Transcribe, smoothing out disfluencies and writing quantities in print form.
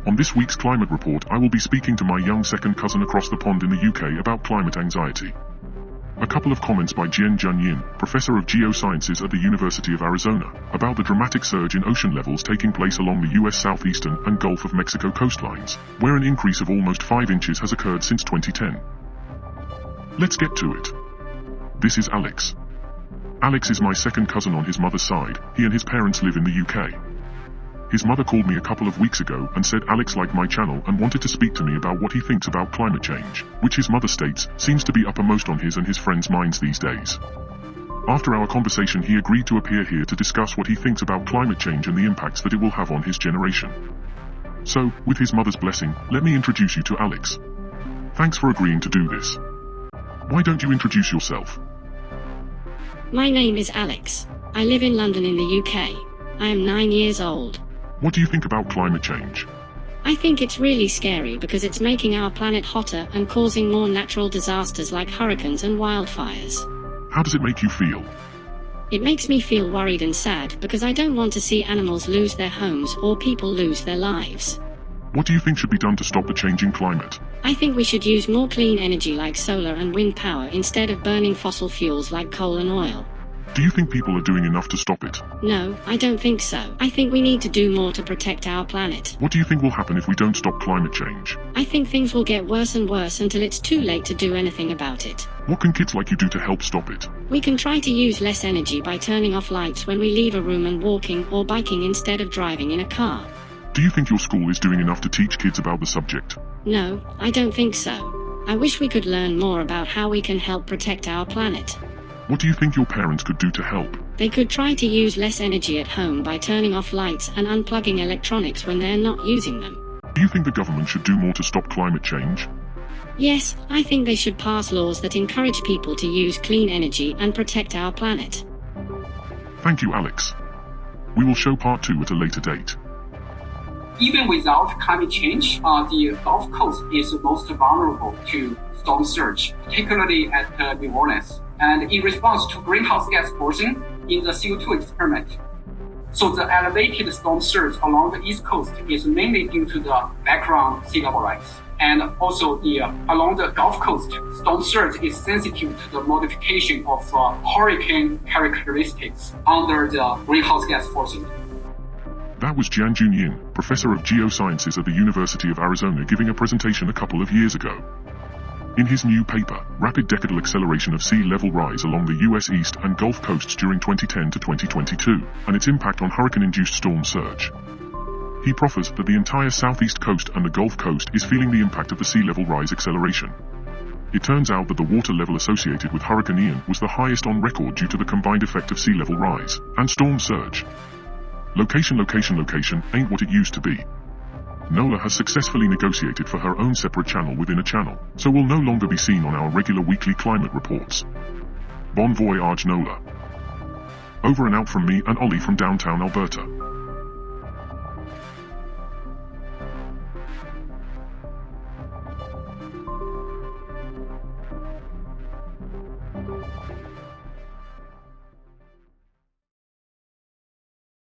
On this week's climate report, I will be speaking to my young second cousin across the pond in the UK about climate anxiety. A couple of comments by Jianjun Yin, professor of Geosciences at the University of Arizona, about the dramatic surge in ocean levels taking place along the US southeastern and Gulf of Mexico coastlines, where an increase of almost 5 inches has occurred since 2010. Let's get to it. This is Alex. Alex is my second cousin on his mother's side. He and his parents live in the UK. His mother called me a couple of weeks ago and said Alex liked my channel and wanted to speak to me about what he thinks about climate change, which his mother states seems to be uppermost on his and his friends' minds these days. After our conversation, he agreed to appear here to discuss what he thinks about climate change and the impacts that it will have on his generation. So, with his mother's blessing, let me introduce you to Alex. Thanks for agreeing to do this. Why don't you introduce yourself? My name is Alex. I live in London in the UK. I am 9 years old. What do you think about climate change? I think it's really scary because it's making our planet hotter and causing more natural disasters like hurricanes and wildfires. How does it make you feel? It makes me feel worried and sad because I don't want to see animals lose their homes or people lose their lives. What do you think should be done to stop the changing climate? I think we should use more clean energy like solar and wind power instead of burning fossil fuels like coal and oil. Do you think people are doing enough to stop it? No, I don't think so. I think we need to do more to protect our planet. What do you think will happen if we don't stop climate change? I think things will get worse and worse until it's too late to do anything about it. What can kids like you do to help stop it? We can try to use less energy by turning off lights when we leave a room and walking or biking instead of driving in a car. Do you think your school is doing enough to teach kids about the subject? No, I don't think so. I wish we could learn more about how we can help protect our planet. What do you think your parents could do to help? They could try to use less energy at home by turning off lights and unplugging electronics when they're not using them. Do you think the government should do more to stop climate change? Yes, I think they should pass laws that encourage people to use clean energy and protect our planet. Thank you, Alex. We will show part 2 at a later date. Even without climate change, the Gulf Coast is most vulnerable to storm surge, particularly at New Orleans, and in response to greenhouse gas portion in the CO2 experiment. So the elevated storm surge along the East Coast is mainly due to the background sea level rise. And also along the Gulf Coast, storm surge is sensitive to the modification of hurricane characteristics under the greenhouse gas forcing. That was Jianjun Yin, professor of Geosciences at the University of Arizona, giving a presentation a couple of years ago. In his new paper, Rapid Decadal Acceleration of Sea Level Rise Along the US East and Gulf Coasts During 2010 to 2022, and its Impact on Hurricane-Induced Storm Surge, he proffers that the entire southeast coast and the Gulf Coast is feeling the impact of the sea level rise acceleration. It turns out that the water level associated with Hurricane Ian was the highest on record due to the combined effect of sea level rise and storm surge. Location ain't what it used to be. Nola has successfully negotiated for her own separate channel within a channel, so will no longer be seen on our regular weekly climate reports. Bon voyage, Nola. Over and out from me and Ollie from downtown Alberta.